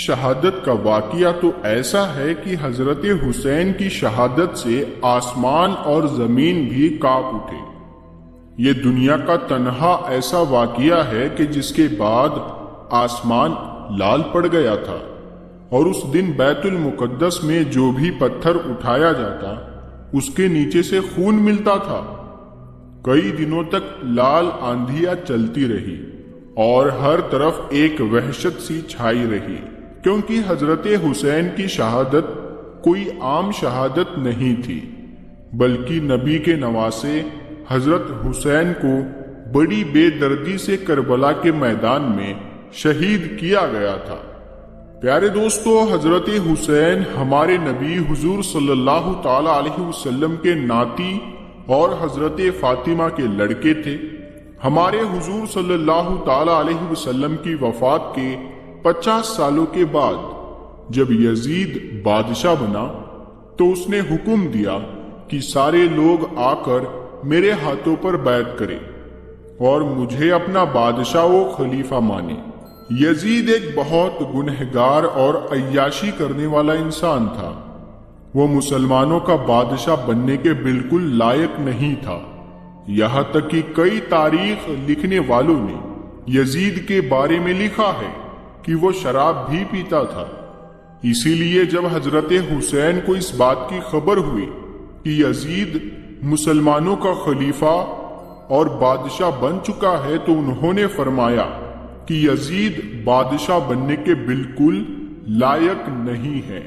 شہادت کا واقعہ تو ایسا ہے کہ حضرت حسین کی شہادت سے آسمان اور زمین بھی کانپ اٹھے۔ یہ دنیا کا تنہا ایسا واقعہ ہے کہ جس کے بعد آسمان لال پڑ گیا تھا، اور اس دن بیت المقدس میں جو بھی پتھر اٹھایا جاتا اس کے نیچے سے خون ملتا تھا۔ کئی دنوں تک لال آندھیاں چلتی رہی اور ہر طرف ایک وحشت سی چھائی رہی، کیونکہ حضرت حسین کی شہادت کوئی عام شہادت نہیں تھی، بلکہ نبی کے نواسے حضرت حسین کو بڑی بے دردی سے کربلا کے میدان میں شہید کیا گیا تھا۔ پیارے دوستو، حضرت حسین ہمارے نبی حضور صلی اللہ تعالی علیہ وسلم کے ناتی اور حضرت فاطمہ کے لڑکے تھے۔ ہمارے حضور صلی اللہ تعالی علیہ وسلم کی وفات کے 50 سالوں کے بعد جب یزید بادشاہ بنا تو اس نے حکم دیا کہ سارے لوگ آ کر میرے ہاتھوں پر بیعت کریں اور مجھے اپنا بادشاہ و خلیفہ مانے۔ یزید ایک بہت گنہگار اور عیاشی کرنے والا انسان تھا۔ وہ مسلمانوں کا بادشاہ بننے کے بالکل لائق نہیں تھا، یہاں تک کہ کئی تاریخ لکھنے والوں نے یزید کے بارے میں لکھا ہے کہ وہ شراب بھی پیتا تھا۔ اسی لیے جب حضرت حسین کو اس بات کی خبر ہوئی کہ یزید مسلمانوں کا خلیفہ اور بادشاہ بن چکا ہے تو انہوں نے فرمایا کہ یزید بادشاہ بننے کے بالکل لائق نہیں ہے،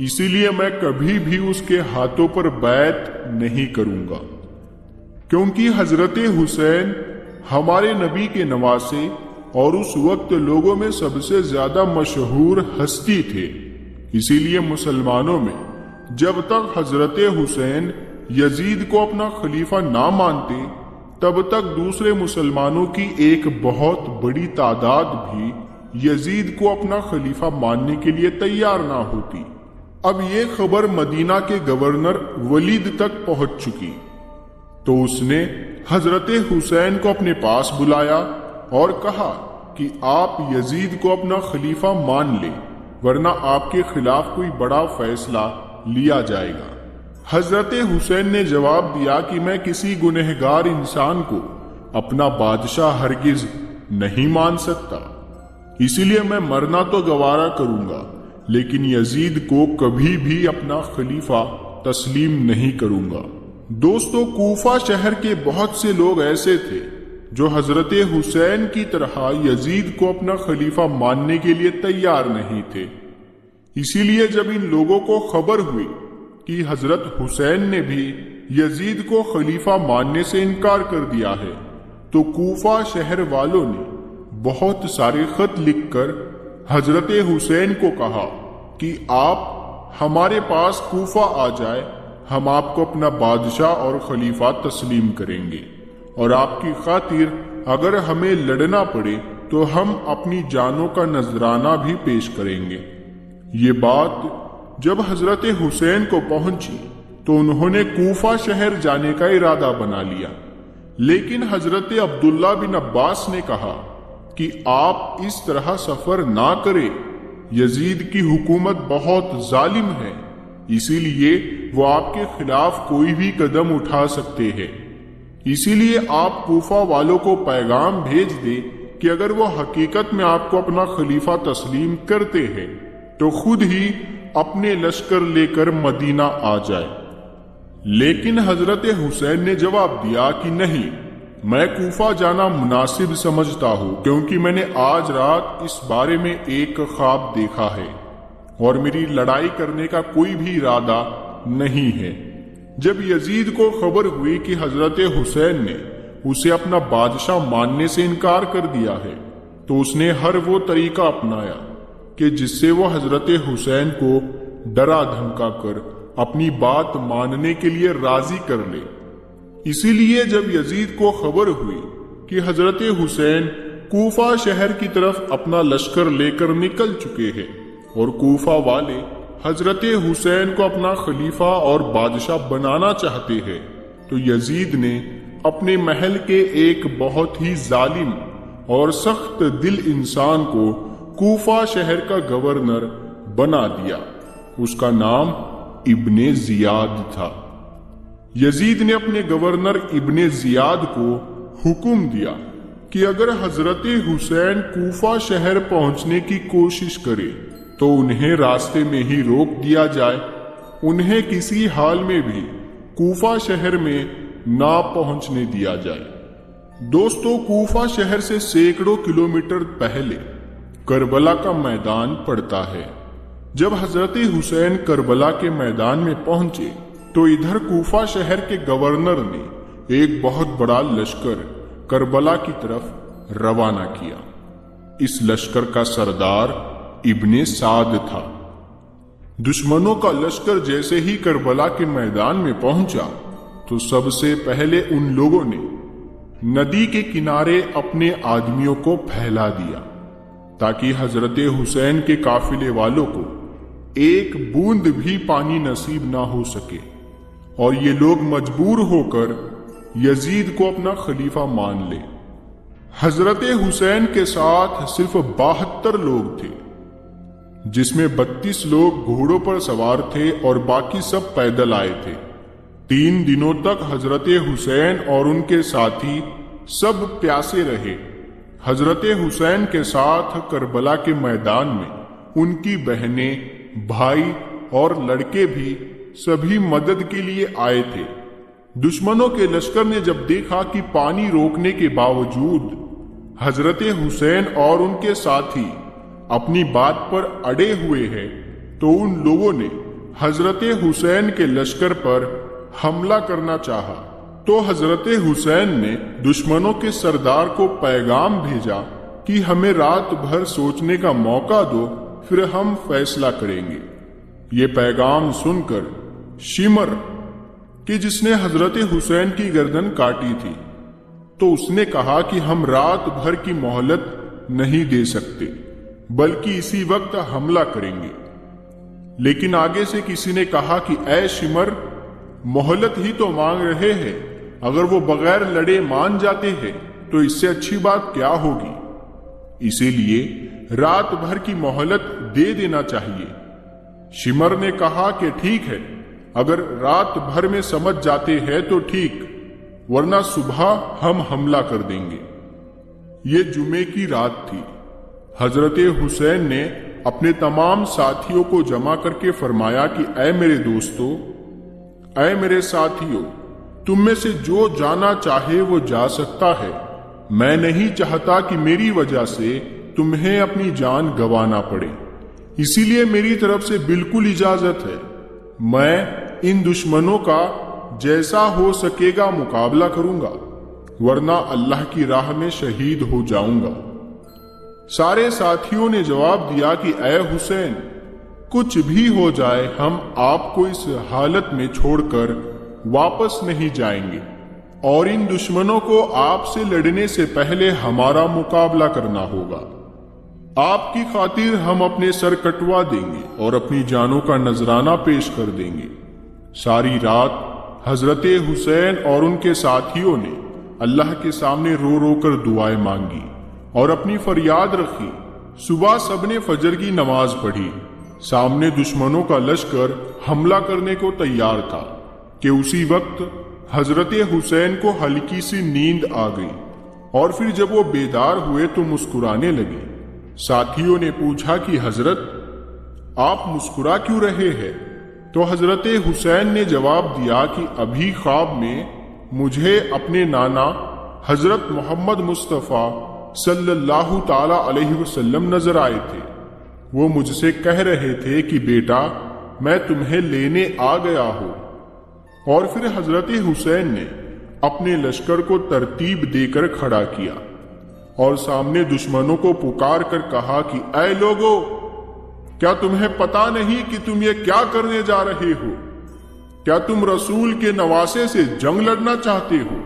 اسی لیے میں کبھی بھی اس کے ہاتھوں پر بیعت نہیں کروں گا، کیونکہ حضرت حسین ہمارے نبی کے نواسے اور اس وقت لوگوں میں سب سے زیادہ مشہور ہستی تھے۔ اسی لیے مسلمانوں میں جب تک حضرت حسین یزید کو اپنا خلیفہ نہ مانتے تب تک دوسرے مسلمانوں کی ایک بہت بڑی تعداد بھی یزید کو اپنا خلیفہ ماننے کے لیے تیار نہ ہوتی۔ اب یہ خبر مدینہ کے گورنر ولید تک پہنچ چکی تو اس نے حضرت حسین کو اپنے پاس بلایا اور کہا کہ آپ یزید کو اپنا خلیفہ مان لیں، ورنہ آپ کے خلاف کوئی بڑا فیصلہ لیا جائے گا۔ حضرت حسین نے جواب دیا کہ میں کسی گنہگار انسان کو اپنا بادشاہ ہرگز نہیں مان سکتا، اسی لیے میں مرنا تو گوارا کروں گا، لیکن یزید کو کبھی بھی اپنا خلیفہ تسلیم نہیں کروں گا۔ دوستو، کوفہ شہر کے بہت سے لوگ ایسے تھے جو حضرت حسین کی طرح یزید کو اپنا خلیفہ ماننے کے لیے تیار نہیں تھے۔ اسی لیے جب ان لوگوں کو خبر ہوئی کہ حضرت حسین نے بھی یزید کو خلیفہ ماننے سے انکار کر دیا ہے تو کوفہ شہر والوں نے بہت سارے خط لکھ کر حضرت حسین کو کہا کہ آپ ہمارے پاس کوفہ آ جائے، ہم آپ کو اپنا بادشاہ اور خلیفہ تسلیم کریں گے، اور آپ کی خاطر اگر ہمیں لڑنا پڑے تو ہم اپنی جانوں کا نذرانہ بھی پیش کریں گے۔ یہ بات جب حضرت حسین کو پہنچی تو انہوں نے کوفہ شہر جانے کا ارادہ بنا لیا، لیکن حضرت عبداللہ بن عباس نے کہا کہ آپ اس طرح سفر نہ کریں، یزید کی حکومت بہت ظالم ہے، اسی لیے وہ آپ کے خلاف کوئی بھی قدم اٹھا سکتے ہیں، اسی لیے آپ کوفہ والوں کو پیغام بھیج دیں کہ اگر وہ حقیقت میں آپ کو اپنا خلیفہ تسلیم کرتے ہیں تو خود ہی اپنے لشکر لے کر مدینہ آ جائے۔ لیکن حضرت حسین نے جواب دیا کہ نہیں، میں کوفہ جانا مناسب سمجھتا ہوں، کیونکہ میں نے آج رات اس بارے میں ایک خواب دیکھا ہے اور میری لڑائی کرنے کا کوئی بھی ارادہ نہیں ہے۔ جب یزید کو خبر ہوئی کہ حضرت حسین نے اسے اپنا بادشاہ ماننے سے انکار کر دیا ہے تو اس نے ہر وہ طریقہ اپنایا کہ جس سے وہ حضرت حسین کو ڈرا دھمکا کر اپنی بات ماننے کے لیے راضی کر لے۔ اسی لیے جب یزید کو خبر ہوئی کہ حضرت حسین کوفہ شہر کی طرف اپنا لشکر لے کر نکل چکے ہیں اور کوفہ والے حضرت حسین کو اپنا خلیفہ اور بادشاہ بنانا چاہتے ہیں تو یزید نے اپنے محل کے ایک بہت ہی ظالم اور سخت دل انسان کو کوفہ شہر کا گورنر بنا دیا۔ اس کا نام ابن زیاد تھا۔ یزید نے اپنے گورنر ابن زیاد کو حکم دیا کہ اگر حضرت حسین کوفہ شہر پہنچنے کی کوشش کرے تو انہیں راستے میں ہی روک دیا جائے، انہیں کسی حال میں بھی کوفہ شہر میں نہ پہنچنے دیا جائے۔ دوستو، کوفہ شہر سے سینکڑوں کلومیٹر پہلے کربلا کا میدان پڑتا ہے۔ جب حضرت حسین کربلا کے میدان میں پہنچے تو ادھر کوفہ شہر کے گورنر نے ایک بہت بڑا لشکر کربلا کی طرف روانہ کیا۔ اس لشکر کا سردار ابن سعد تھا۔ دشمنوں کا لشکر جیسے ہی کربلا کے میدان میں پہنچا تو سب سے پہلے ان لوگوں نے ندی کے کنارے اپنے آدمیوں کو پھیلا دیا تاکہ حضرت حسین کے قافلے والوں کو ایک بوند بھی پانی نصیب نہ ہو سکے، اور یہ لوگ مجبور ہو کر یزید کو اپنا خلیفہ مان لے۔ حضرت حسین کے ساتھ صرف 72 لوگ تھے، جس میں 32 لوگ گھوڑوں پر سوار تھے اور باقی سب پیدل آئے تھے۔ 3 دنوں تک حضرت حسین اور ان کے ساتھی سب پیاسے رہے۔ حضرت حسین کے ساتھ کربلا کے میدان میں ان کی بہنیں، بھائی اور لڑکے بھی سبھی مدد کے لیے آئے تھے۔ دشمنوں کے لشکر نے جب دیکھا کہ پانی روکنے کے باوجود حضرت حسین اور ان کے ساتھی اپنی بات پر اڑے ہوئے ہیں تو ان لوگوں نے حضرت حسین کے لشکر پر حملہ کرنا چاہا۔ تو حضرت حسین نے دشمنوں کے سردار کو پیغام بھیجا کہ ہمیں رات بھر سوچنے کا موقع دو، پھر ہم فیصلہ کریں گے۔ یہ پیغام سن کر شمر کہ جس نے حضرت حسین کی گردن کاٹی تھی، تو اس نے کہا کہ ہم رات بھر کی مہلت نہیں دے سکتے، بلکہ اسی وقت حملہ کریں گے۔ لیکن آگے سے کسی نے کہا کہ اے شمر، مہلت ہی تو مانگ رہے ہیں، اگر وہ بغیر لڑے مان جاتے ہیں تو اس سے اچھی بات کیا ہوگی؟ اسی لیے رات بھر کی مہلت دے دینا چاہیے۔ شمر نے کہا کہ ٹھیک ہے، اگر رات بھر میں سمجھ جاتے ہیں تو ٹھیک، ورنہ صبح ہم حملہ کر دیں گے۔ یہ جمعے کی رات تھی۔ حضرت حسین نے اپنے تمام ساتھیوں کو جمع کر کے فرمایا کہ اے میرے دوستو، اے میرے ساتھیوں، تم میں سے جو جانا چاہے وہ جا سکتا ہے۔ میں نہیں چاہتا کہ میری وجہ سے تمہیں اپنی جان گنوانا پڑے، اسی لیے میری طرف سے بالکل اجازت ہے۔ میں ان دشمنوں کا جیسا ہو سکے گا مقابلہ کروں گا، ورنہ اللہ کی راہ میں شہید ہو جاؤں گا۔ سارے ساتھیوں نے جواب دیا کہ اے حسین، کچھ بھی ہو جائے ہم آپ کو اس حالت میں چھوڑ کر واپس نہیں جائیں گے، اور ان دشمنوں کو آپ سے لڑنے سے پہلے ہمارا مقابلہ کرنا ہوگا۔ آپ کی خاطر ہم اپنے سر کٹوا دیں گے اور اپنی جانوں کا نذرانہ پیش کر دیں گے۔ ساری رات حضرت حسین اور ان کے ساتھیوں نے اللہ کے سامنے رو رو کر دعائیں مانگی اور اپنی فریاد رکھی۔ صبح سب نے فجر کی نماز پڑھی۔ سامنے دشمنوں کا لشکر حملہ کرنے کو تیار تھا کہ اسی وقت حضرت حسین کو ہلکی سی نیند آ گئی، اور پھر جب وہ بیدار ہوئے تو مسکرانے لگے۔ ساتھیوں نے پوچھا کہ حضرت، آپ مسکرا کیوں رہے ہیں؟ تو حضرت حسین نے جواب دیا کہ ابھی خواب میں مجھے اپنے نانا حضرت محمد مصطفیٰ صلی اللہ تعالی علیہ وسلم نظر آئے تھے۔ وہ مجھ سے کہہ رہے تھے کہ بیٹا، میں تمہیں لینے آ گیا ہوں۔ اور پھر حضرت حسین نے اپنے لشکر کو ترتیب دے کر کھڑا کیا اور سامنے دشمنوں کو پکار کر کہا کہ اے لوگو، کیا تمہیں پتا نہیں کہ تم یہ کیا کرنے جا رہے ہو؟ کیا تم رسول کے نواسے سے جنگ لڑنا چاہتے ہو؟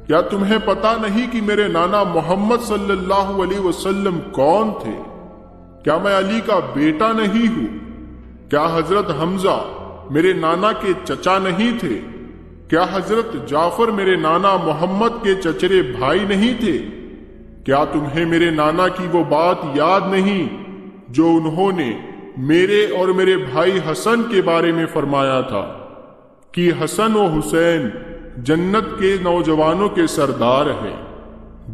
کیا تمہیں پتا نہیں کہ میرے نانا محمد صلی اللہ علیہ وسلم کون تھے؟ کیا میں علی کا بیٹا نہیں ہوں؟ کیا حضرت حمزہ میرے نانا کے چچا نہیں تھے؟ کیا حضرت جعفر میرے نانا محمد کے چچرے بھائی نہیں تھے؟ کیا تمہیں میرے نانا کی وہ بات یاد نہیں جو انہوں نے میرے اور میرے بھائی حسن کے بارے میں فرمایا تھا کہ حسن و حسین جنت کے نوجوانوں کے سردار ہیں؟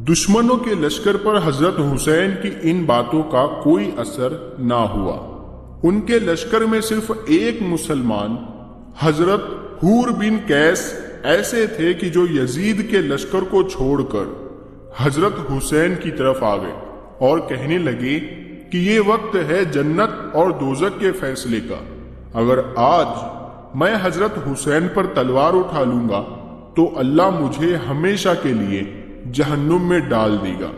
دشمنوں کے لشکر پر حضرت حسین کی ان باتوں کا کوئی اثر نہ ہوا۔ ان کے لشکر میں صرف ایک مسلمان حضرت حور بن قیس ایسے تھے کہ جو یزید کے لشکر کو چھوڑ کر حضرت حسین کی طرف آ گئے اور کہنے لگے کہ یہ وقت ہے جنت اور دوزخ کے فیصلے کا۔ اگر آج میں حضرت حسین پر تلوار اٹھا لوں گا تو اللہ مجھے ہمیشہ کے لیے جہنم میں ڈال دے گا۔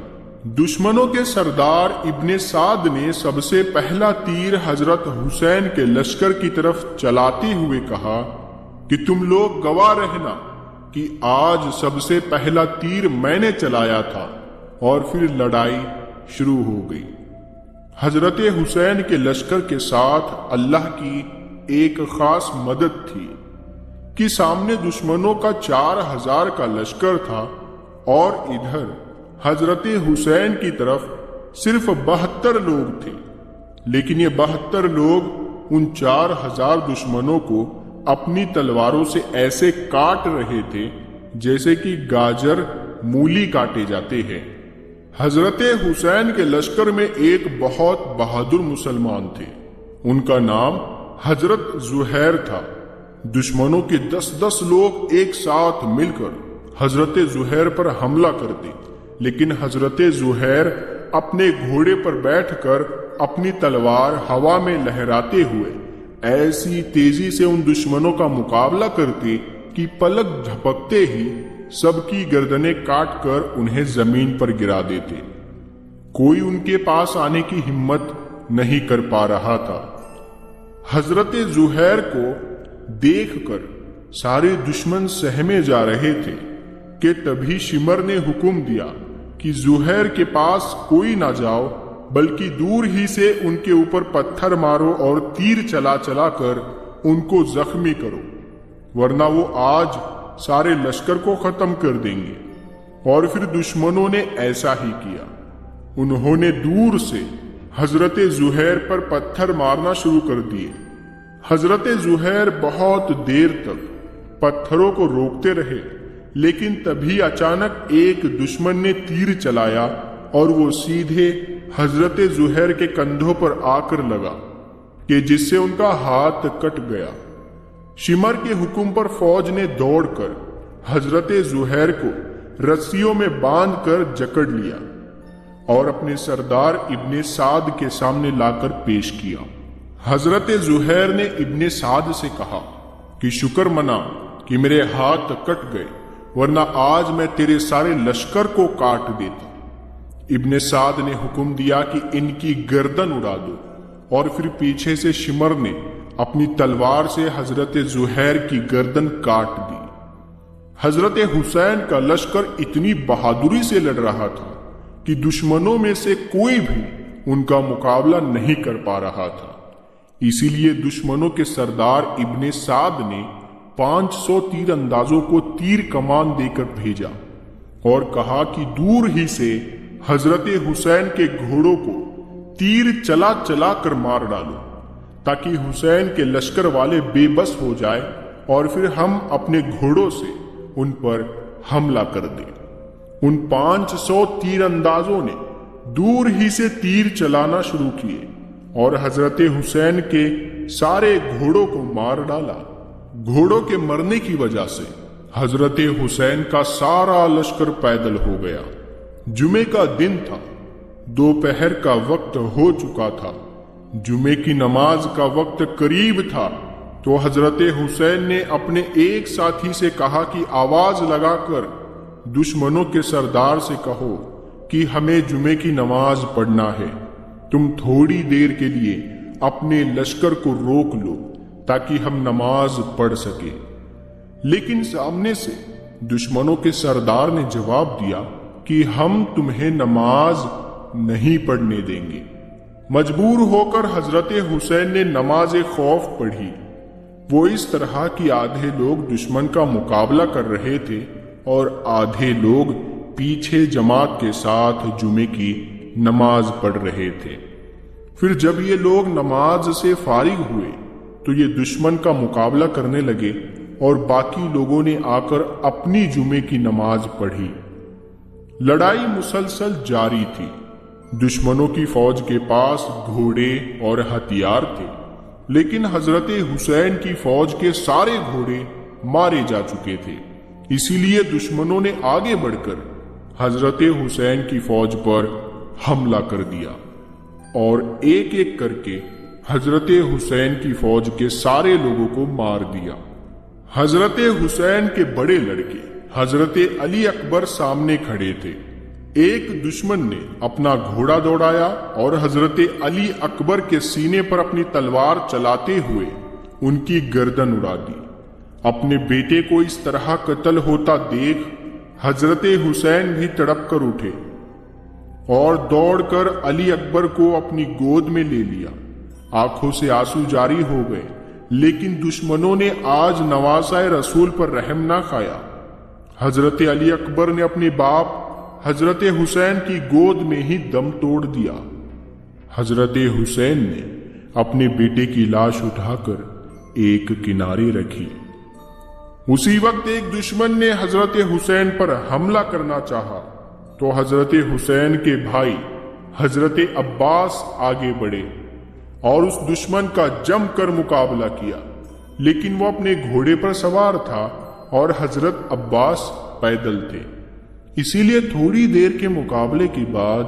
دشمنوں کے سردار ابن سعد نے سب سے پہلا تیر حضرت حسین کے لشکر کی طرف چلاتے ہوئے کہا کہ تم لوگ گواہ رہنا کہ آج سب سے پہلا تیر میں نے چلایا تھا، اور پھر لڑائی شروع ہو گئی۔ حضرت حسین کے لشکر کے ساتھ اللہ کی ایک خاص مدد تھی کہ سامنے دشمنوں کا 4000 کا لشکر تھا اور ادھر حضرت حسین کی طرف صرف 72 لوگ تھے، لیکن یہ 72 لوگ ان 4000 دشمنوں کو اپنی تلواروں سے ایسے کاٹ رہے تھے جیسے کہ گاجر مولی کاٹے جاتے ہیں۔ حضرت حسین کے لشکر میں ایک بہت بہادر مسلمان تھے، ان کا نام حضرت زہیر تھا۔ دشمنوں کے 10 لوگ ایک ساتھ مل کر حضرت زہیر پر حملہ کرتے، لیکن حضرت زہیر اپنے گھوڑے پر بیٹھ کر اپنی تلوار ہوا میں لہراتے ہوئے ایسی تیزی سے ان دشمنوں کا مقابلہ کرتے کہ پلک جھپکتے ہی سب کی گردنیں کاٹ کر انہیں زمین پر گرا دیتے۔ کوئی ان کے پاس آنے کی ہمت نہیں کر پا رہا تھا۔ حضرت زہیر کو دیکھ کر سارے دشمن سہمے جا رہے تھے کہ تبھی شمر نے حکم دیا کہ زہیر کے پاس کوئی نہ جاؤ، بلکہ دور ہی سے ان کے اوپر پتھر مارو اور تیر چلا چلا کر ان کو زخمی کرو، ورنہ وہ آج سارے لشکر کو ختم کر دیں گے۔ اور پھر دشمنوں نے ایسا ہی کیا۔ انہوں نے دور سے حضرت زہیر پر پتھر مارنا شروع کر دیے۔ حضرت زہیر بہت دیر تک پتھروں کو روکتے رہے، لیکن تبھی اچانک ایک دشمن نے تیر چلایا اور وہ سیدھے حضرت زہیر کے کندھوں پر آ کر لگا کہ جس سے ان کا ہاتھ کٹ گیا۔ شمر کے حکم پر فوج نے دوڑ کر حضرت زہیر کو رسیوں میں باندھ کر جکڑ لیا اور اپنے سردار ابن سعد کے سامنے لا کر پیش کیا۔ حضرت زہیر نے ابن سعد سے کہا کہ شکر منا کہ میرے ہاتھ کٹ گئے، ورنہ آج میں تیرے سارے لشکر کو کاٹ دیتا۔ ابن سعد نے حکم دیا کہ ان کی گردن اڑا دو، اور پھر پیچھے سے شمر نے اپنی تلوار سے حضرت زہیر کی گردن کاٹ دی۔ حضرت حسین کا لشکر اتنی بہادری سے لڑ رہا تھا کہ دشمنوں میں سے کوئی بھی ان کا مقابلہ نہیں کر پا رہا تھا۔ اسی لیے دشمنوں کے سردار ابن سعد نے 500 تیر اندازوں کو تیر کمان دے کر بھیجا اور کہا کہ دور ہی سے حضرت حسین کے گھوڑوں کو تیر چلا چلا کر مار ڈالو، تاکہ حسین کے لشکر والے بے بس ہو جائے اور پھر ہم اپنے گھوڑوں سے ان پر حملہ کر دیں۔ ان 500 تیر اندازوں نے دور ہی سے تیر چلانا شروع کیے اور حضرت حسین کے سارے گھوڑوں کو مار ڈالا۔ گھوڑوں کے مرنے کی وجہ سے حضرت حسین کا سارا لشکر پیدل ہو گیا۔ جمعے کا دن تھا، دوپہر کا وقت ہو چکا تھا، جمعے کی نماز کا وقت قریب تھا، تو حضرت حسین نے اپنے ایک ساتھی سے کہا کہ آواز لگا کر دشمنوں کے سردار سے کہو کہ ہمیں جمعے کی نماز پڑھنا ہے، تم تھوڑی دیر کے لیے اپنے لشکر کو روک لو تاکہ ہم نماز پڑھ سکیں۔ لیکن سامنے سے دشمنوں کے سردار نے جواب دیا کہ ہم تمہیں نماز نہیں پڑھنے دیں گے۔ مجبور ہو کر حضرت حسین نے نماز خوف پڑھی۔ وہ اس طرح کہ آدھے لوگ دشمن کا مقابلہ کر رہے تھے اور آدھے لوگ پیچھے جماعت کے ساتھ جمعے کی نماز پڑھ رہے تھے۔ پھر جب یہ لوگ نماز سے فارغ ہوئے تو یہ دشمن کا مقابلہ کرنے لگے اور باقی لوگوں نے آ کر اپنی جمعے کی نماز پڑھی۔ لڑائی مسلسل جاری تھی۔ دشمنوں کی فوج کے پاس گھوڑے اور ہتھیار تھے، لیکن حضرت حسین کی فوج کے سارے گھوڑے مارے جا چکے تھے۔ اسی لیے دشمنوں نے آگے بڑھ کر حضرت حسین کی فوج پر حملہ کر دیا اور ایک ایک کر کے حضرت حسین کی فوج کے سارے لوگوں کو مار دیا۔ حضرت حسین کے بڑے لڑکے حضرت علی اکبر سامنے کھڑے تھے۔ ایک دشمن نے اپنا گھوڑا دوڑایا اور حضرت علی اکبر کے سینے پر اپنی تلوار چلاتے ہوئے ان کی گردن اڑا دی۔ اپنے بیٹے کو اس طرح قتل ہوتا دیکھ حضرت حسین بھی تڑپ کر اٹھے اور دوڑ کر علی اکبر کو اپنی گود میں لے لیا۔ آنکھوں سے آنسو جاری ہو گئے، لیکن دشمنوں نے آج نواسۂ رسول پر رحم نہ کھایا۔ حضرت علی اکبر نے اپنے باپ حضرت حسین کی گود میں ہی دم توڑ دیا۔ حضرت حسین نے اپنے بیٹے کی لاش اٹھا کر ایک کنارے رکھی۔ اسی وقت ایک دشمن نے حضرت حسین پر حملہ کرنا چاہا تو حضرت حسین کے بھائی حضرت عباس آگے بڑھے اور اس دشمن کا جم کر مقابلہ کیا، لیکن وہ اپنے گھوڑے پر سوار تھا اور حضرت عباس پیدل تھے۔ اسی لیے تھوڑی دیر کے مقابلے کے بعد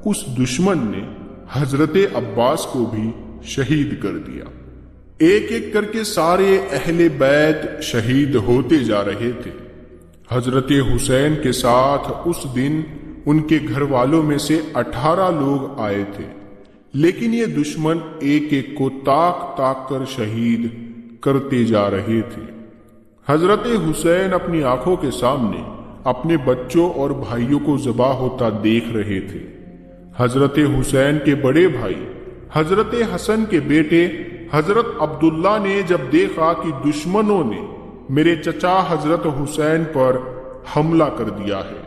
اس دشمن نے حضرت عباس کو بھی شہید کر دیا۔ ایک ایک کر کے سارے اہل بیت شہید ہوتے جا رہے تھے۔ حضرت حسین کے ساتھ اس دن ان کے گھر والوں میں سے 18 لوگ آئے تھے، لیکن یہ دشمن ایک ایک کو تاک تاک کر شہید کرتے جا رہے تھے۔ حضرت حسین اپنی آنکھوں کے سامنے اپنے بچوں اور بھائیوں کو ذبح ہوتا دیکھ رہے تھے۔ حضرت حسین کے بڑے بھائی حضرت حسن کے بیٹے حضرت عبداللہ نے جب دیکھا کہ دشمنوں نے میرے چچا حضرت حسین پر حملہ کر دیا ہے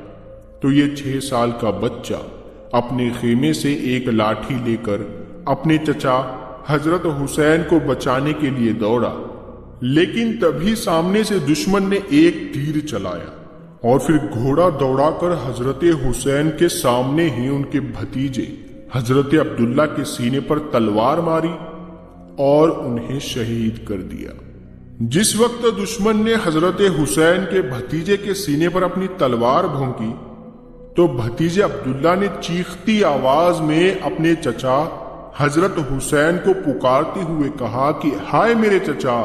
تو یہ 6 سال کا بچہ اپنے خیمے سے ایک لاٹھی لے کر اپنے چچا حضرت حسین کو بچانے کے لیے دوڑا، لیکن تبھی سامنے سے دشمن نے ایک تیر چلایا اور پھر گھوڑا دوڑا کر حضرت حسین کے سامنے ہی ان کے بھتیجے حضرت عبداللہ کے سینے پر تلوار ماری اور انہیں شہید کر دیا۔ جس وقت دشمن نے حضرت حسین کے بھتیجے کے سینے پر اپنی تلوار بھونکی تو بھتیجے عبداللہ نے چیختی آواز میں اپنے چچا حضرت حسین کو پکارتے ہوئے کہا کہ ہائے میرے چچا،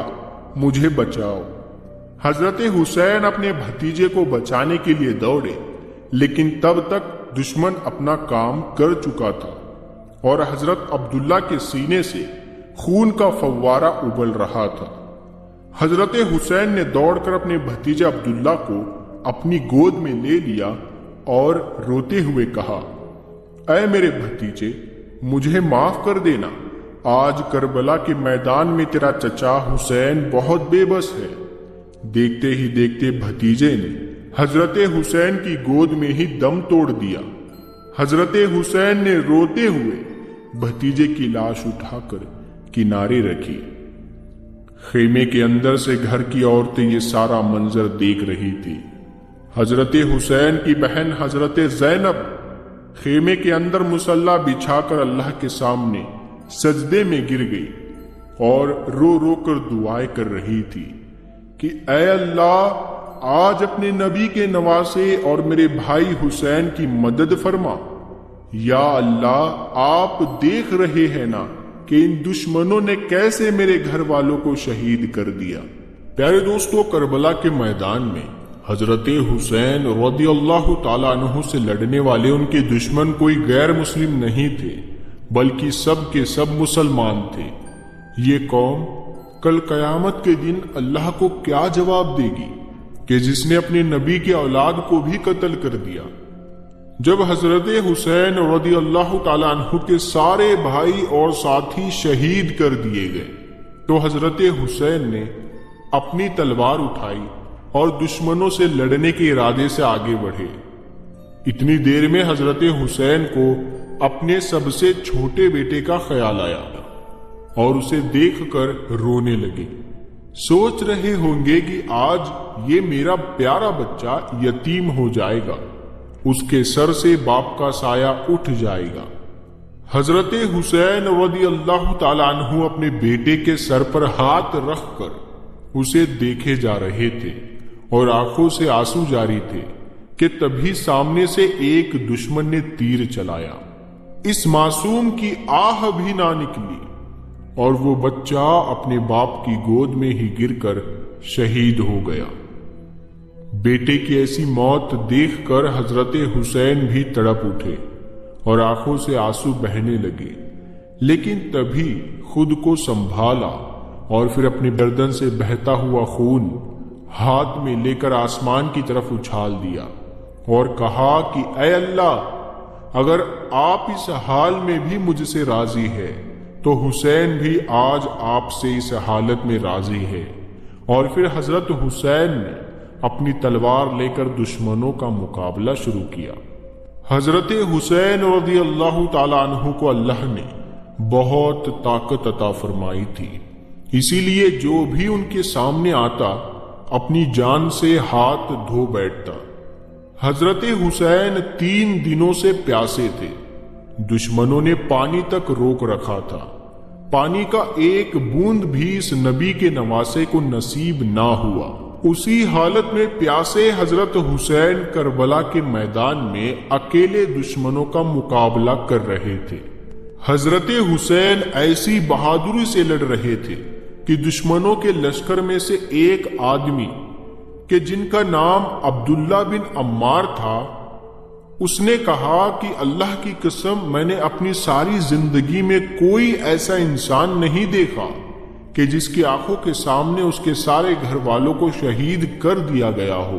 مجھے بچاؤ۔ حضرت حسین اپنے بھتیجے کو بچانے کے لیے دوڑے، لیکن تب تک دشمن اپنا کام کر چکا تھا اور حضرت عبداللہ کے سینے سے خون کا فوارہ ابل رہا تھا۔ حضرت حسین نے دوڑ کر اپنے بھتیجے عبداللہ کو اپنی گود میں لے لیا اور روتے ہوئے کہا، اے میرے بھتیجے، مجھے معاف کر دینا۔ آج کربلا کے میدان میں تیرا چچا حسین بہت بے بس ہے۔ دیکھتے ہی دیکھتے بھتیجے نے حضرت حسین کی گود میں ہی دم توڑ دیا۔ حضرت حسین نے روتے ہوئے بھتیجے کی لاش اٹھا کر کنارے رکھی۔ خیمے کے اندر سے گھر کی عورتیں یہ سارا منظر دیکھ رہی تھی۔ حضرت حسین کی بہن حضرت زینب خیمے کے اندر مصلی بچھا کر اللہ کے سامنے سجدے میں گر گئی اور رو رو کر دعائیں کر رہی تھی کہ اے اللہ، آج اپنے نبی کے نواسے اور میرے بھائی حسین کی مدد فرما۔ یا اللہ، آپ دیکھ رہے ہیں نا کہ ان دشمنوں نے کیسے میرے گھر والوں کو شہید کر دیا۔ پیارے دوستو، کربلا کے میدان میں حضرت حسین رضی اللہ تعالیٰ عنہ سے لڑنے والے ان کے دشمن کوئی غیر مسلم نہیں تھے، بلکہ سب کے سب مسلمان تھے۔ یہ قوم کل قیامت کے دن اللہ کو کیا جواب دے گی کہ جس نے اپنے نبی کے اولاد کو بھی قتل کر دیا؟ جب حضرت حسین رضی اللہ تعالیٰ عنہ کے سارے بھائی اور ساتھی شہید کر دیے گئے تو حضرت حسین نے اپنی تلوار اٹھائی اور دشمنوں سے لڑنے کے ارادے سے آگے بڑھے۔ اتنی دیر میں حضرت حسین کو اپنے سب سے چھوٹے بیٹے کا خیال آیا اور اسے دیکھ کر رونے لگے۔ سوچ رہے ہوں گے کہ آج یہ میرا پیارا بچہ یتیم ہو جائے گا، اس کے سر سے باپ کا سایہ اٹھ جائے گا۔ حضرت حسین رضی اللہ تعالیٰ عنہ اپنے بیٹے کے سر پر ہاتھ رکھ کر اسے دیکھے جا رہے تھے اور آنکھوں سے آنسو جاری تھے کہ تبھی سامنے سے ایک دشمن نے تیر چلایا۔ اس معصوم کی آہ بھی نہ نکلی اور وہ بچہ اپنے باپ کی گود میں ہی گر کر شہید ہو گیا۔ بیٹے کی ایسی موت دیکھ کر حضرت حسین بھی تڑپ اٹھے اور آنکھوں سے آنسو بہنے لگے، لیکن تبھی خود کو سنبھالا اور پھر اپنی گردن سے بہتا ہوا خون ہاتھ میں لے کر آسمان کی طرف اچھال دیا اور کہا کہ اے اللہ، اگر آپ اس حال میں بھی مجھ سے راضی ہے تو حسین بھی آج آپ سے اس حالت میں راضی ہے۔ اور پھر حضرت حسین نے اپنی تلوار لے کر دشمنوں کا مقابلہ شروع کیا۔ حضرت حسین رضی اللہ تعالیٰ عنہ کو اللہ نے بہت طاقت عطا فرمائی تھی، اسی لیے جو بھی ان کے سامنے آتا اپنی جان سے ہاتھ دھو بیٹھتا۔ حضرت حسین 3 دنوں سے پیاسے تھے، دشمنوں نے پانی تک روک رکھا تھا، پانی کا ایک بوند بھی اس نبی کے نواسے کو نصیب نہ ہوا۔ اسی حالت میں پیاسے حضرت حسین کربلا کے میدان میں اکیلے دشمنوں کا مقابلہ کر رہے تھے۔ حضرت حسین ایسی بہادری سے لڑ رہے تھے کہ دشمنوں کے لشکر میں سے ایک آدمی کہ جن کا نام عبداللہ بن عمار تھا، اس نے کہا کہ اللہ کی قسم میں نے اپنی ساری زندگی میں کوئی ایسا انسان نہیں دیکھا کہ جس کی آنکھوں کے سامنے اس کے سارے گھر والوں کو شہید کر دیا گیا ہو،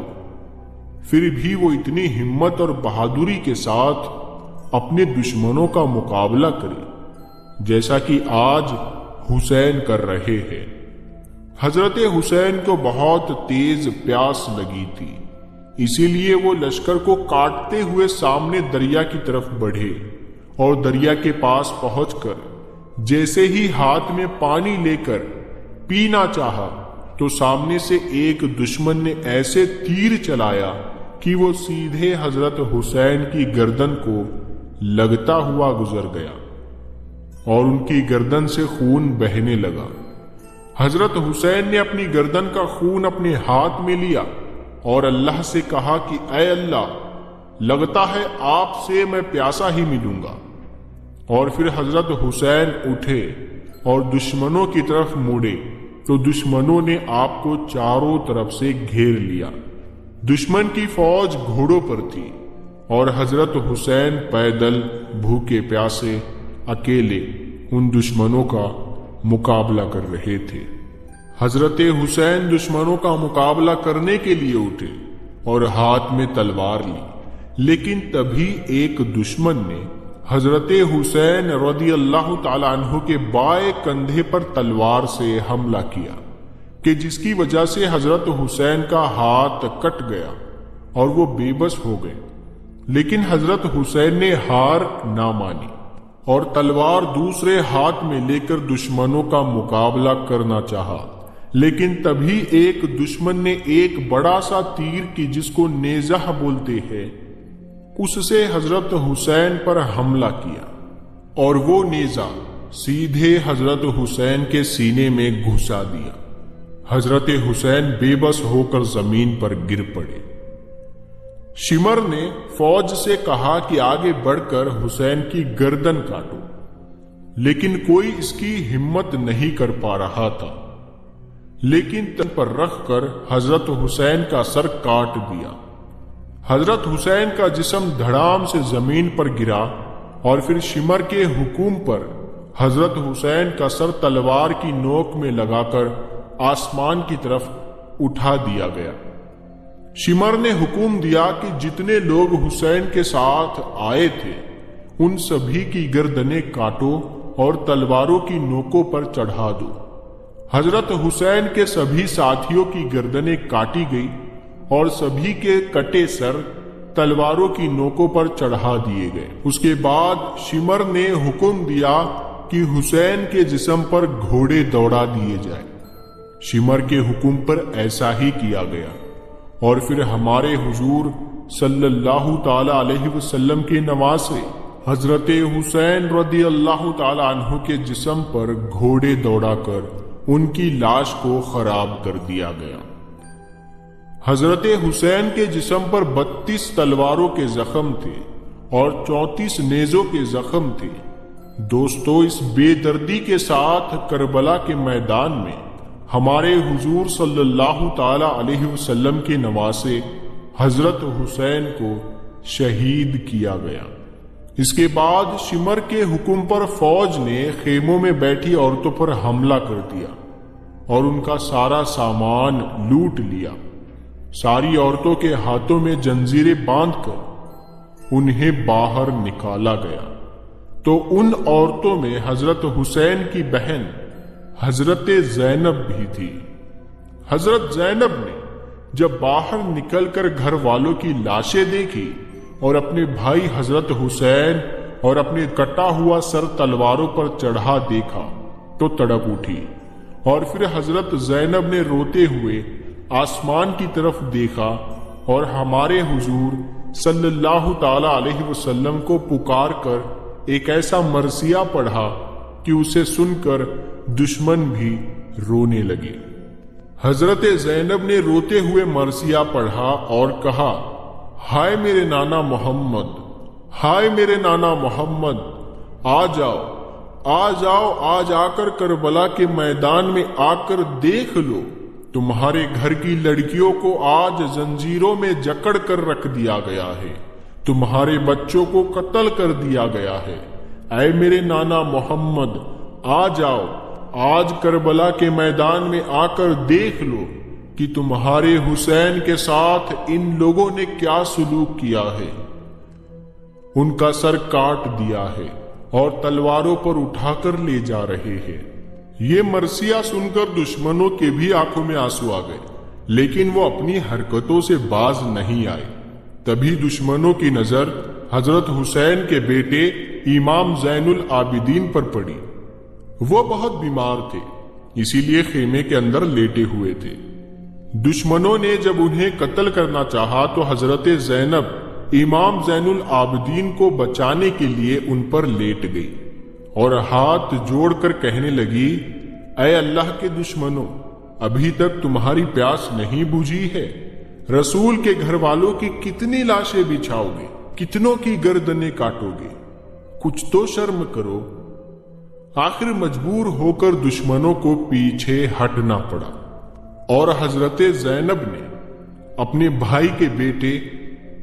پھر بھی وہ اتنی ہمت اور بہادری کے ساتھ اپنے دشمنوں کا مقابلہ کرے جیسا کہ آج حسین کر رہے ہیں۔ حضرت حسین کو بہت تیز پیاس لگی تھی، اسی لیے وہ لشکر کو کاٹتے ہوئے سامنے دریا کی طرف بڑھے اور دریا کے پاس پہنچ کر جیسے ہی ہاتھ میں پانی لے کر پینا چاہا تو سامنے سے ایک دشمن نے ایسے تیر چلایا کہ وہ سیدھے حضرت حسین کی گردن کو لگتا ہوا گزر گیا اور ان کی گردن سے خون بہنے لگا۔ حضرت حسین نے اپنی گردن کا خون اپنے ہاتھ میں لیا اور اللہ سے کہا کہ اے اللہ، لگتا ہے آپ سے میں پیاسا ہی ملوں گا۔ اور پھر حضرت حسین اٹھے اور دشمنوں کی طرف مڑے تو دشمنوں نے آپ کو چاروں طرف سے گھیر لیا۔ دشمن کی فوج گھوڑوں پر تھی اور حضرت حسین پیدل بھوکے پیاسے اکیلے ان دشمنوں کا مقابلہ کر رہے تھے۔ حضرت حسین دشمنوں کا مقابلہ کرنے کے لیے اٹھے اور ہاتھ میں تلوار لی، لیکن تبھی ایک دشمن نے حضرت حسین رضی اللہ تعالیٰ عنہ کے بائیں کندھے پر تلوار سے حملہ کیا کہ جس کی وجہ سے حضرت حسین کا ہاتھ کٹ گیا اور وہ بے بس ہو گئے، لیکن حضرت حسین نے ہار نہ مانی اور تلوار دوسرے ہاتھ میں لے کر دشمنوں کا مقابلہ کرنا چاہا، لیکن تبھی ایک دشمن نے ایک بڑا سا تیر کی جس کو نیزہ بولتے ہیں اس سے حضرت حسین پر حملہ کیا اور وہ نیزہ سیدھے حضرت حسین کے سینے میں گھسا دیا۔ حضرت حسین بے بس ہو کر زمین پر گر پڑے۔ شمر نے فوج سے کہا کہ آگے بڑھ کر حسین کی گردن کاٹو، لیکن کوئی اس کی ہمت نہیں کر پا رہا تھا، لیکن تن پر رکھ کر حضرت حسین کا سر کاٹ دیا۔ حضرت حسین کا جسم دھڑام سے زمین پر گرا اور پھر شمر کے حکم پر حضرت حسین کا سر تلوار کی نوک میں لگا کر آسمان کی طرف اٹھا دیا گیا۔ شمر نے حکم دیا کہ جتنے لوگ حسین کے ساتھ آئے تھے ان سبھی کی گردنیں کاٹو اور تلواروں کی نوکوں پر چڑھا دو۔ حضرت حسین کے سبھی ساتھیوں کی گردنیں کاٹی گئی اور سبھی کے کٹے سر تلواروں کی نوکوں پر چڑھا دیے گئے۔ اس کے بعد شمر نے حکم دیا کہ حسین کے جسم پر گھوڑے دوڑا دیے جائیں۔ شمر کے حکم پر ایسا ہی کیا گیا، اور پھر ہمارے حضور صلی اللہ تعالی علیہ وسلم کے نواسے حضرت حسین رضی اللہ تعالی عنہ کے جسم پر گھوڑے دوڑا کر ان کی لاش کو خراب کر دیا گیا۔ حضرت حسین کے جسم پر 32 تلواروں کے زخم تھے اور 34 نیزوں کے زخم تھے۔ دوستو، اس بے دردی کے ساتھ کربلا کے میدان میں ہمارے حضور صلی اللہ تعالی علیہ وسلم کے نواسے حضرت حسین کو شہید کیا گیا۔ اس کے بعد شمر کے حکم پر فوج نے خیموں میں بیٹھی عورتوں پر حملہ کر دیا اور ان کا سارا سامان لوٹ لیا۔ ساری عورتوں کے ہاتھوں میں جنزیریں باندھ کر انہیں باہر نکالا گیا۔ تو ان عورتوں میں حضرت حسین کی بہن حضرت زینب بھی تھی۔ حضرت زینب نے جب باہر نکل کر گھر والوں کی لاشیں دیکھی اور اپنے بھائی حضرت حسین اور اپنے کٹا ہوا سر تلواروں پر چڑھا دیکھا تو تڑپ اٹھی، اور پھر حضرت زینب نے روتے ہوئے آسمان کی طرف دیکھا اور ہمارے حضور صلی اللہ تعالی علیہ وسلم کو پکار کر ایک ایسا مرثیہ پڑھا کہ اسے سن کر دشمن بھی رونے لگے۔ حضرت زینب نے روتے ہوئے مرثیہ پڑھا اور کہا، ہائے میرے نانا محمد، ہائے میرے نانا محمد، آ جاؤ آ جاؤ، آج آ کر کربلا کے میدان میں آ کر دیکھ لو، تمہارے گھر کی لڑکیوں کو آج زنجیروں میں جکڑ کر رکھ دیا گیا ہے، تمہارے بچوں کو قتل کر دیا گیا ہے۔ اے میرے نانا محمد، آ جاؤ آج کربلا کے میدان میں آ کر دیکھ لو کہ تمہارے حسین کے ساتھ ان لوگوں نے کیا سلوک کیا ہے۔ ان کا سر کاٹ دیا ہے اور تلواروں پر اٹھا کر لے جا رہے ہیں۔ یہ مرثیہ سن کر دشمنوں کے بھی آنکھوں میں آنسو آ گئے، لیکن وہ اپنی حرکتوں سے باز نہیں آئے۔ تبھی دشمنوں کی نظر حضرت حسین کے بیٹے امام زین العابدین پر پڑی۔ وہ بہت بیمار تھے، اسی لیے خیمے کے اندر لیٹے ہوئے تھے۔ دشمنوں نے جب انہیں قتل کرنا چاہا تو حضرت زینب امام زین العابدین کو بچانے کے لیے ان پر لیٹ گئی اور ہاتھ جوڑ کر کہنے لگی، اے اللہ کے دشمنوں، ابھی تک تمہاری پیاس نہیں بجھی ہے؟ رسول کے گھر والوں کی کتنی لاشیں بچھاؤ گے، کتنوں کی گردنیں کاٹو گے؟ کچھ تو شرم کرو۔ آخر مجبور ہو کر دشمنوں کو پیچھے ہٹنا پڑا، اور حضرت زینب نے اپنے بھائی کے بیٹے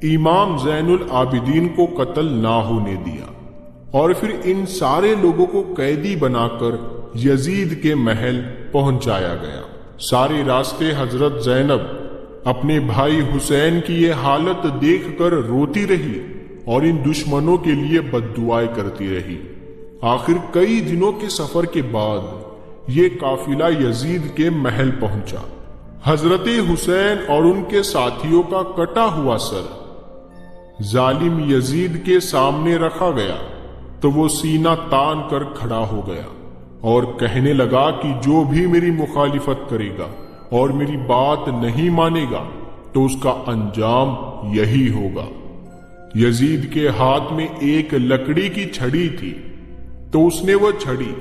امام زین العابدین کو قتل نہ ہونے دیا، اور پھر ان سارے لوگوں کو قیدی بنا کر یزید کے محل پہنچایا گیا۔ سارے راستے حضرت زینب اپنے بھائی حسین کی یہ حالت دیکھ کر روتی رہی اور ان دشمنوں کے لیے بد دعائیں کرتی رہی۔ آخر کئی دنوں کے سفر کے بعد یہ قافلہ یزید کے محل پہنچا۔ حضرت حسین اور ان کے ساتھیوں کا کٹا ہوا سر ظالم یزید کے سامنے رکھا گیا تو وہ سینہ تان کر کھڑا ہو گیا اور کہنے لگا کہ جو بھی میری مخالفت کرے گا اور میری بات نہیں مانے گا تو اس کا انجام یہی ہوگا۔ یزید کے ہاتھ میں ایک لکڑی کی چھڑی تھی، تو اس نے وہ چھڑی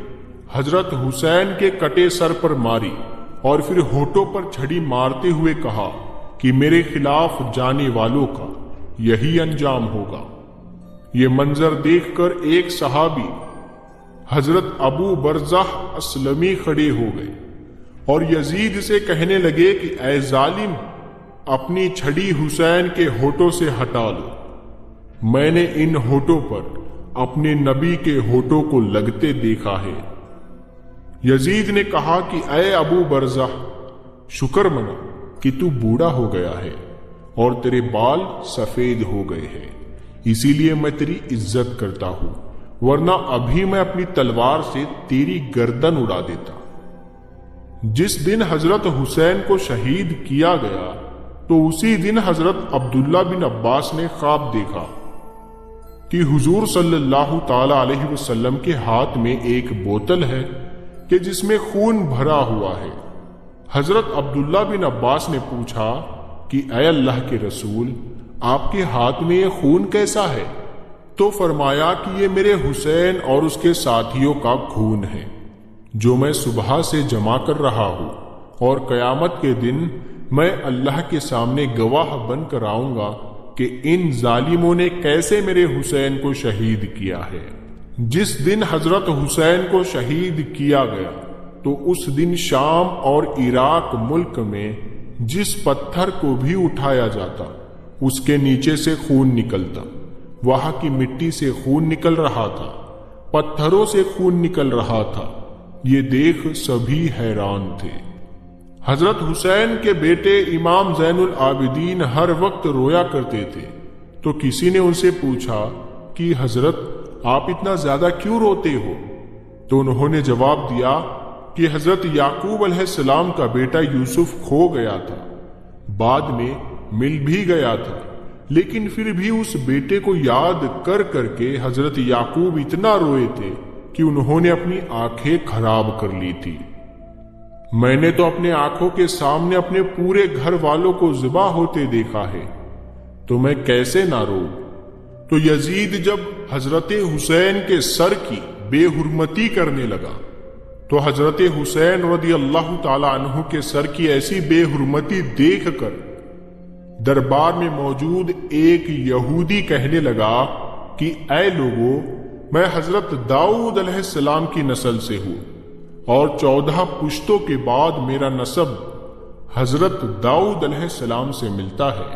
حضرت حسین کے کٹے سر پر ماری اور پھر ہونٹوں پر چھڑی مارتے ہوئے کہا کہ میرے خلاف جانے والوں کا یہی انجام ہوگا۔ یہ منظر دیکھ کر ایک صحابی حضرت ابو برزہ اسلمی کھڑے ہو گئے اور یزید سے کہنے لگے کہ اے ظالم، اپنی چھڑی حسین کے ہونٹوں سے ہٹا لو، میں نے ان ہونٹوں پر اپنے نبی کے ہونٹوں کو لگتے دیکھا ہے۔ یزید نے کہا کہ اے ابو برزہ، شکر منا کہ تو بوڑھا ہو گیا ہے اور تیرے بال سفید ہو گئے ہیں، اسی لیے میں تیری عزت کرتا ہوں، ورنہ ابھی میں اپنی تلوار سے تیری گردن اڑا دیتا۔ جس دن حضرت حسین کو شہید کیا گیا تو اسی دن حضرت عبداللہ بن عباس نے خواب دیکھا کہ حضور صلی اللہ تعالی علیہ وسلم کے ہاتھ میں ایک بوتل ہے کہ جس میں خون بھرا ہوا ہے۔ حضرت عبداللہ بن عباس نے پوچھا کہ اے اللہ کے رسول، آپ کے ہاتھ میں یہ خون کیسا ہے؟ تو فرمایا کہ یہ میرے حسین اور اس کے ساتھیوں کا خون ہے جو میں صبح سے جمع کر رہا ہوں، اور قیامت کے دن میں اللہ کے سامنے گواہ بن کر آؤں گا کہ ان ظالموں نے کیسے میرے حسین کو شہید کیا ہے۔ جس دن حضرت حسین کو شہید کیا گیا تو اس دن شام اور عراق ملک میں جس پتھر کو بھی اٹھایا جاتا اس کے نیچے سے خون نکلتا، وہاں کی مٹی سے خون نکل رہا تھا، پتھروں سے خون نکل رہا تھا۔ یہ دیکھ سبھی حیران تھے۔ حضرت حسین کے بیٹے امام زین العابدین ہر وقت رویا کرتے تھے، تو کسی نے ان سے پوچھا کہ حضرت آپ اتنا زیادہ کیوں روتے ہو؟ تو انہوں نے جواب دیا کہ حضرت یعقوب علیہ السلام کا بیٹا یوسف کھو گیا تھا، بعد میں مل بھی گیا تھا، لیکن پھر بھی اس بیٹے کو یاد کر کر کے حضرت یعقوب اتنا روئے تھے کہ انہوں نے اپنی آنکھیں خراب کر لی تھی۔ میں نے تو اپنے آنکھوں کے سامنے اپنے پورے گھر والوں کو ذبح ہوتے دیکھا ہے، تو میں کیسے نہ رو؟ تو یزید جب حضرت حسین کے سر کی بے حرمتی کرنے لگا تو حضرت حسین رضی اللہ تعالی عنہ کے سر کی ایسی بے حرمتی دیکھ کر دربار میں موجود ایک یہودی کہنے لگا کہ اے لوگو، میں حضرت داؤد علیہ السلام کی نسل سے ہوں، اور 14 پشتوں کے بعد میرا نسب حضرت داؤد علیہ السلام سے ملتا ہے،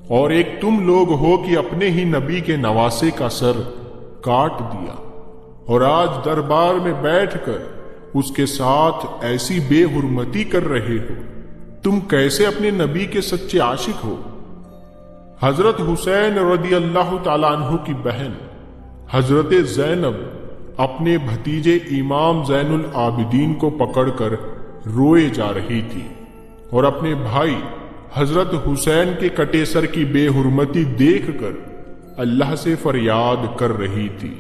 اور ایک تم لوگ ہو کہ اپنے ہی نبی کے نواسے کا سر کاٹ دیا، اور آج دربار میں بیٹھ کر اس کے ساتھ ایسی بے حرمتی کر رہے ہو۔ تم کیسے اپنے نبی کے سچے عاشق ہو؟ حضرت حسین رضی اللہ تعالی عنہ کی بہن حضرت زینب اپنے بھتیجے امام زین العابدین کو پکڑ کر روئے جا رہی تھی، اور اپنے بھائی حضرت حسین کے کٹے سر کی بے حرمتی دیکھ کر اللہ سے فریاد کر رہی تھی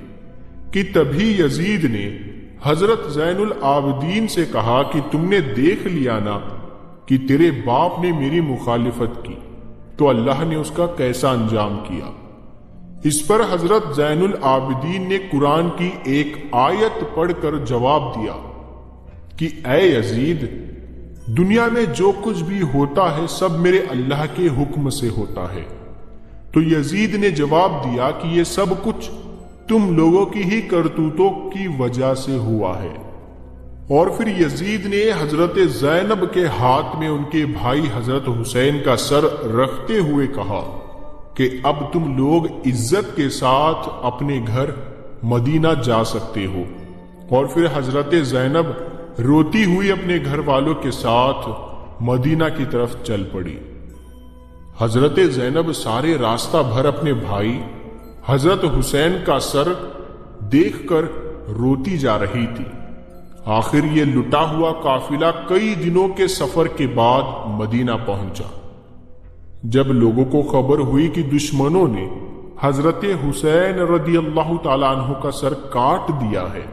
کہ تبھی یزید نے حضرت زین العابدین سے کہا کہ تم نے دیکھ لیا نا کہ تیرے باپ نے میری مخالفت کی، تو اللہ نے اس کا کیسا انجام کیا۔ اس پر حضرت زین العابدین نے قرآن کی ایک آیت پڑھ کر جواب دیا کہ اے یزید، دنیا میں جو کچھ بھی ہوتا ہے سب میرے اللہ کے حکم سے ہوتا ہے۔ تو یزید نے جواب دیا کہ یہ سب کچھ تم لوگوں کی ہی کرتوتوں کی وجہ سے ہوا ہے۔ اور پھر یزید نے حضرت زینب کے ہاتھ میں ان کے بھائی حضرت حسین کا سر رکھتے ہوئے کہا کہ اب تم لوگ عزت کے ساتھ اپنے گھر مدینہ جا سکتے ہو۔ اور پھر حضرت زینب روتی ہوئی اپنے گھر والوں کے ساتھ مدینہ کی طرف چل پڑی۔ حضرت زینب سارے راستہ بھر اپنے بھائی حضرت حسین کا سر دیکھ کر روتی جا رہی تھی۔ آخر یہ لٹا ہوا قافلہ کئی دنوں کے سفر کے بعد مدینہ پہنچا۔ جب لوگوں کو خبر ہوئی کہ دشمنوں نے حضرت حسین رضی اللہ تعالی عنہ کا سر کاٹ دیا ہے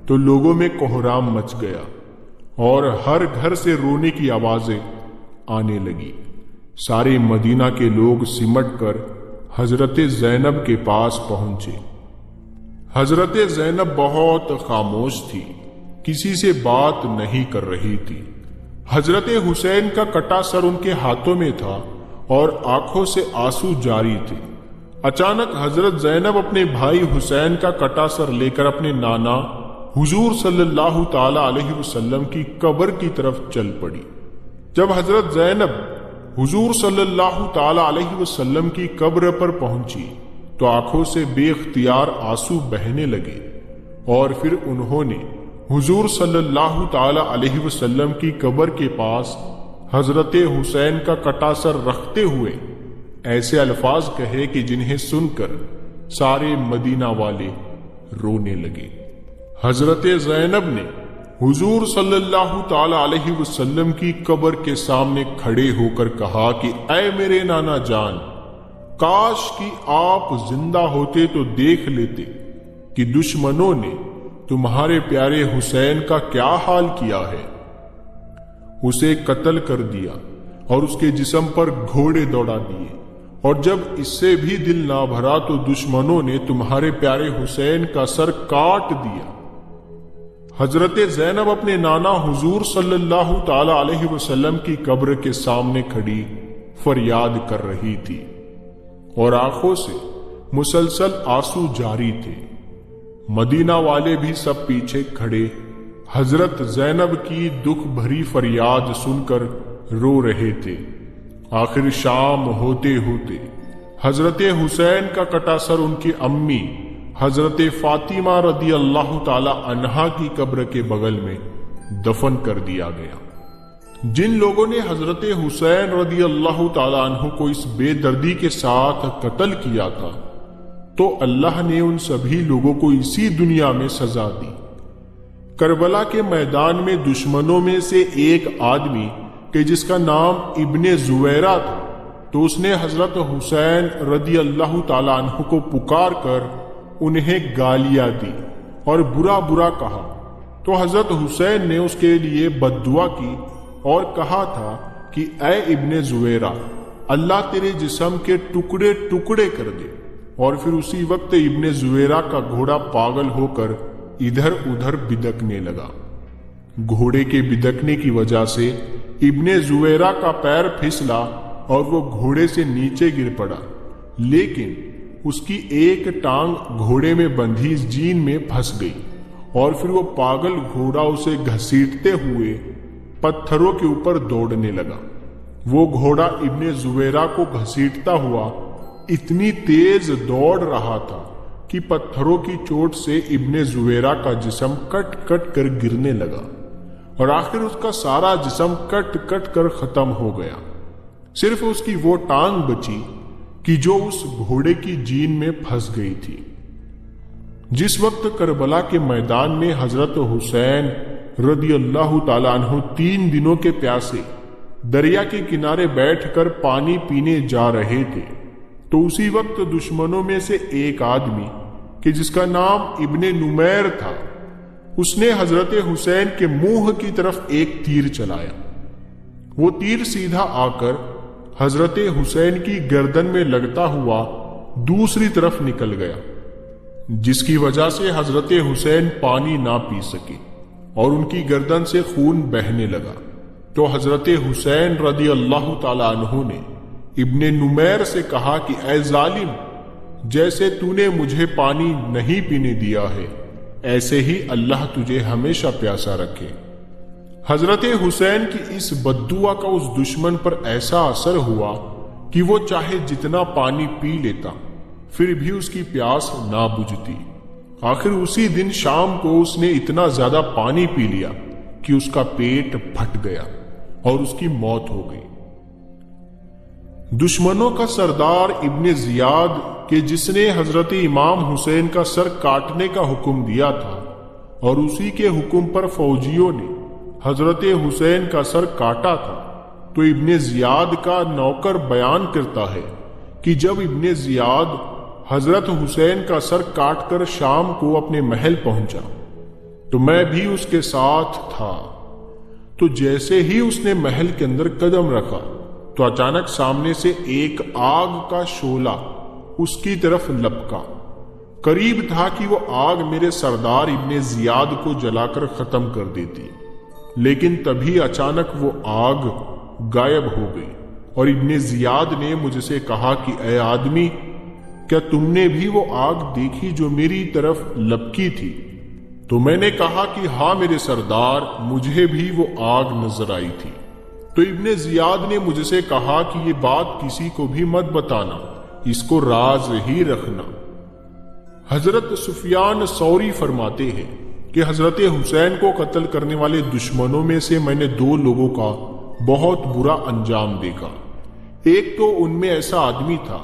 تو لوگوں میں کوہرام مچ گیا اور ہر گھر سے رونے کی آوازیں آنے لگی۔ سارے مدینہ کے لوگ سمٹ کر حضرت زینب کے پاس پہنچے۔ حضرت زینب بہت خاموش تھی، کسی سے بات نہیں کر رہی تھی۔ حضرت حسین کا کٹا سر ان کے ہاتھوں میں تھا اور آنکھوں سے آنسو جاری تھے۔ اچانک حضرت زینب اپنے بھائی حسین کا کٹا سر لے کر اپنے نانا حضور صلی اللہ تعالی علیہ وسلم کی قبر کی طرف چل پڑی۔ جب حضرت زینب حضور صلی اللہ تعالی علیہ وسلم کی قبر پر پہنچی تو آنکھوں سے بے اختیار آنسو بہنے لگے، اور پھر انہوں نے حضور صلی اللہ تعالی علیہ وسلم کی قبر کے پاس حضرت حسین کا کٹا سر رکھتے ہوئے ایسے الفاظ کہے کہ جنہیں سن کر سارے مدینہ والے رونے لگے۔ حضرت زینب نے حضور صلی اللہ تعالی علیہ وسلم کی قبر کے سامنے کھڑے ہو کر کہا کہ اے میرے نانا جان، کاش کہ آپ زندہ ہوتے تو دیکھ لیتے کہ دشمنوں نے تمہارے پیارے حسین کا کیا حال کیا ہے۔ اسے قتل کر دیا اور اس کے جسم پر گھوڑے دوڑا دیے، اور جب اس سے بھی دل نہ بھرا تو دشمنوں نے تمہارے پیارے حسین کا سر کاٹ دیا۔ حضرت زینب اپنے نانا حضور صلی اللہ تعالی علیہ وسلم کی قبر کے سامنے کھڑی فریاد کر رہی تھی، اور آنکھوں سے مسلسل آنسو جاری تھے۔ مدینہ والے بھی سب پیچھے کھڑے حضرت زینب کی دکھ بھری فریاد سن کر رو رہے تھے۔ آخر شام ہوتے ہوتے حضرت حسین کا کٹا سر ان کی امی حضرت فاطمہ رضی اللہ تعالی عنہا کی قبر کے بغل میں دفن کر دیا گیا۔ جن لوگوں نے حضرت حسین رضی اللہ تعالی عنہ کو اس بے دردی کے ساتھ قتل کیا تھا، تو اللہ نے ان سبھی لوگوں کو اسی دنیا میں سزا دی۔ کربلا کے میدان میں دشمنوں میں سے ایک آدمی کہ جس کا نام ابن زویرہ تھا، تو اس نے حضرت حسین رضی اللہ تعالی عنہ کو پکار کر انہیں گالیاں دی اور برا برا کہا، تو حضرت حسین نے اس کے لیے بد دعا کی اور کہا تھا کہ اے ابن زویرہ، اللہ تیرے جسم کے ٹکڑے ٹکڑے کر دے۔ اور پھر اسی وقت ابن زویرہ کا گھوڑا پاگل ہو کر ادھر ادھر بدکنے لگا۔ گھوڑے کے بدکنے کی وجہ سے ابن زویرہ کا پیر پھسلا اور وہ گھوڑے سے نیچے گر پڑا، لیکن اس کی ایک ٹانگ گھوڑے میں بندھی جین میں پھنس گئی، اور پھر وہ پاگل گھوڑا اسے گھسیٹتے ہوئے پتھروں کے اوپر دوڑنے لگا۔ وہ گھوڑا ابن زویرہ کو گھسیٹتا ہوا اتنی تیز دوڑ رہا تھا کہ پتھروں کی چوٹ سے ابن زویرہ کا جسم کٹ کٹ کر گرنے لگا، اور آخر اس کا سارا جسم کٹ کٹ کر ختم ہو گیا۔ صرف اس کی وہ ٹانگ بچی کہ جو اس گھوڑے کی جین میں پھنس گئی تھی۔ جس وقت کربلا کے میدان میں حضرت حسین رضی اللہ تعالی عنہ 3 دنوں کے پیاسے دریا کے کنارے بیٹھ کر پانی پینے جا رہے تھے، تو اسی وقت دشمنوں میں سے ایک آدمی کہ جس کا نام ابن نمیر تھا، اس نے حضرت حسین کے منہ کی طرف ایک تیر چلایا۔ وہ تیر سیدھا آ کر حضرت حسین کی گردن میں لگتا ہوا دوسری طرف نکل گیا، جس کی وجہ سے حضرت حسین پانی نہ پی سکے اور ان کی گردن سے خون بہنے لگا۔ تو حضرت حسین رضی اللہ تعالی عنہ نے ابن نمیر سے کہا کہ اے ظالم، جیسے تو نے مجھے پانی نہیں پینے دیا ہے، ایسے ہی اللہ تجھے ہمیشہ پیاسا رکھے۔ حضرت حسین کی اس بددعا کا اس دشمن پر ایسا اثر ہوا کہ وہ چاہے جتنا پانی پی لیتا پھر بھی اس کی پیاس نہ بجھتی۔ آخر اسی دن شام کو اس نے اتنا زیادہ پانی پی لیا کہ اس کا پیٹ پھٹ گیا اور اس کی موت ہو گئی۔ دشمنوں کا سردار ابن زیاد کہ جس نے حضرت امام حسین کا سر کاٹنے کا حکم دیا تھا، اور اسی کے حکم پر فوجیوں نے حضرت حسین کا سر کاٹا تھا، تو ابن زیاد کا نوکر بیان کرتا ہے کہ جب ابن زیاد حضرت حسین کا سر کاٹ کر شام کو اپنے محل پہنچا تو میں بھی اس کے ساتھ تھا۔ تو جیسے ہی اس نے محل کے اندر قدم رکھا تو اچانک سامنے سے ایک آگ کا شعلہ اس کی طرف لپکا۔ قریب تھا کہ وہ آگ میرے سردار ابن زیاد کو جلا کر ختم کر دیتی، لیکن تبھی اچانک وہ آگ غائب ہو گئی، اور ابن زیاد نے مجھ سے کہا کہ اے آدمی، کیا تم نے بھی وہ آگ دیکھی جو میری طرف لپکی تھی؟ تو میں نے کہا کہ ہاں میرے سردار، مجھے بھی وہ آگ نظر آئی تھی۔ تو ابن زیاد نے مجھ سے کہا کہ یہ بات کسی کو بھی مت بتانا، اس کو راز ہی رکھنا۔ حضرت سفیان ثوری فرماتے ہیں کہ حضرت حسین کو قتل کرنے والے دشمنوں میں سے میں نے 2 لوگوں کا بہت برا انجام دیکھا۔ ایک تو ان میں ایسا آدمی تھا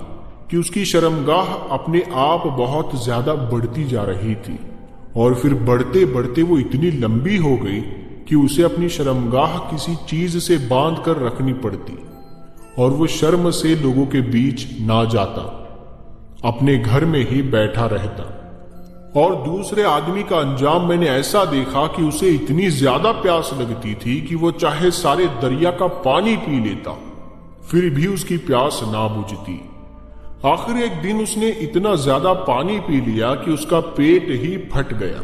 کہ اس کی شرمگاہ اپنے آپ بہت زیادہ بڑھتی جا رہی تھی، اور پھر بڑھتے بڑھتے وہ اتنی لمبی ہو گئی کہ اسے اپنی شرمگاہ کسی چیز سے باندھ کر رکھنی پڑتی اور وہ شرم سے لوگوں کے بیچ نہ جاتا، اپنے گھر میں ہی بیٹھا رہتا۔ اور دوسرے آدمی کا انجام میں نے ایسا دیکھا کہ اسے اتنی زیادہ پیاس لگتی تھی کہ وہ چاہے سارے دریا کا پانی پی لیتا، پھر بھی اس کی پیاس نہ بجھتی۔ آخر ایک دن اس نے اتنا زیادہ پانی پی لیا کہ اس کا پیٹ ہی پھٹ گیا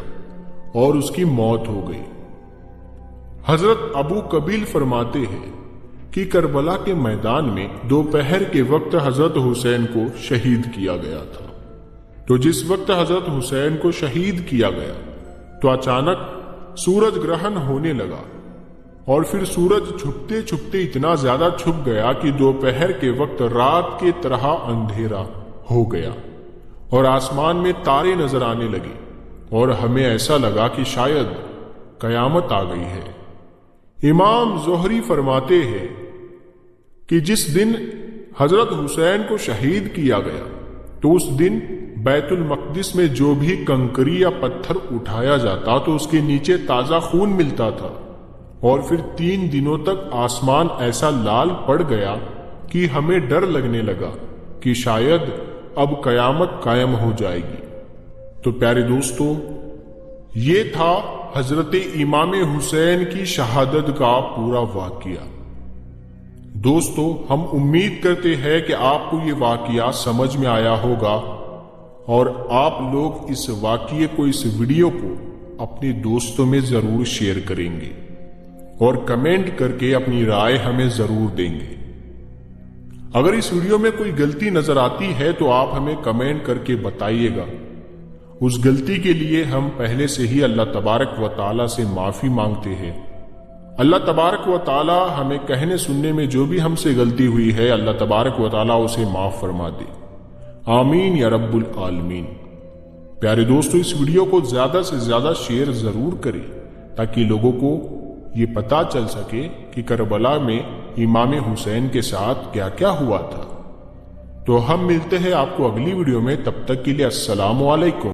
اور اس کی موت ہو گئی۔ حضرت ابو قبیل فرماتے ہیں کہ کربلا کے میدان میں دوپہر کے وقت حضرت حسین کو شہید کیا گیا تھا۔ تو جس وقت حضرت حسین کو شہید کیا گیا تو اچانک سورج گرہن ہونے لگا، اور پھر سورج چھپتے چھپتے اتنا زیادہ چھپ گیا کہ دوپہر کے وقت رات کے طرح اندھیرا ہو گیا اور آسمان میں تارے نظر آنے لگے، اور ہمیں ایسا لگا کہ شاید قیامت آ گئی ہے۔ امام زہری فرماتے ہیں کہ جس دن حضرت حسین کو شہید کیا گیا تو اس دن بیت المقدس میں جو بھی کنکری یا پتھر اٹھایا جاتا تو اس کے نیچے تازہ خون ملتا تھا، اور پھر 3 دنوں تک آسمان ایسا لال پڑ گیا کہ ہمیں ڈر لگنے لگا کہ شاید اب قیامت قائم ہو جائے گی۔ تو پیارے دوستو، یہ تھا حضرت امام حسین کی شہادت کا پورا واقعہ۔ دوستو، ہم امید کرتے ہیں کہ آپ کو یہ واقعہ سمجھ میں آیا ہوگا، اور آپ لوگ اس واقعے کو، اس ویڈیو کو اپنے دوستوں میں ضرور شیئر کریں گے اور کمنٹ کر کے اپنی رائے ہمیں ضرور دیں گے۔ اگر اس ویڈیو میں کوئی غلطی نظر آتی ہے تو آپ ہمیں کمنٹ کر کے بتائیے گا۔ اس غلطی کے لیے ہم پہلے سے ہی اللہ تبارک و تعالیٰ سے معافی مانگتے ہیں۔ اللہ تبارک و تعالیٰ ہمیں کہنے سننے میں جو بھی ہم سے غلطی ہوئی ہے، اللہ تبارک و تعالیٰ اسے معاف فرما دے، آمین یا رب العالمین۔ پیارے دوستو، اس ویڈیو کو زیادہ سے زیادہ شیئر ضرور کریں تاکہ لوگوں کو یہ پتا چل سکے کہ کربلا میں امام حسین کے ساتھ کیا کیا ہوا تھا۔ تو ہم ملتے ہیں آپ کو اگلی ویڈیو میں، تب تک کے لیے السلام علیکم۔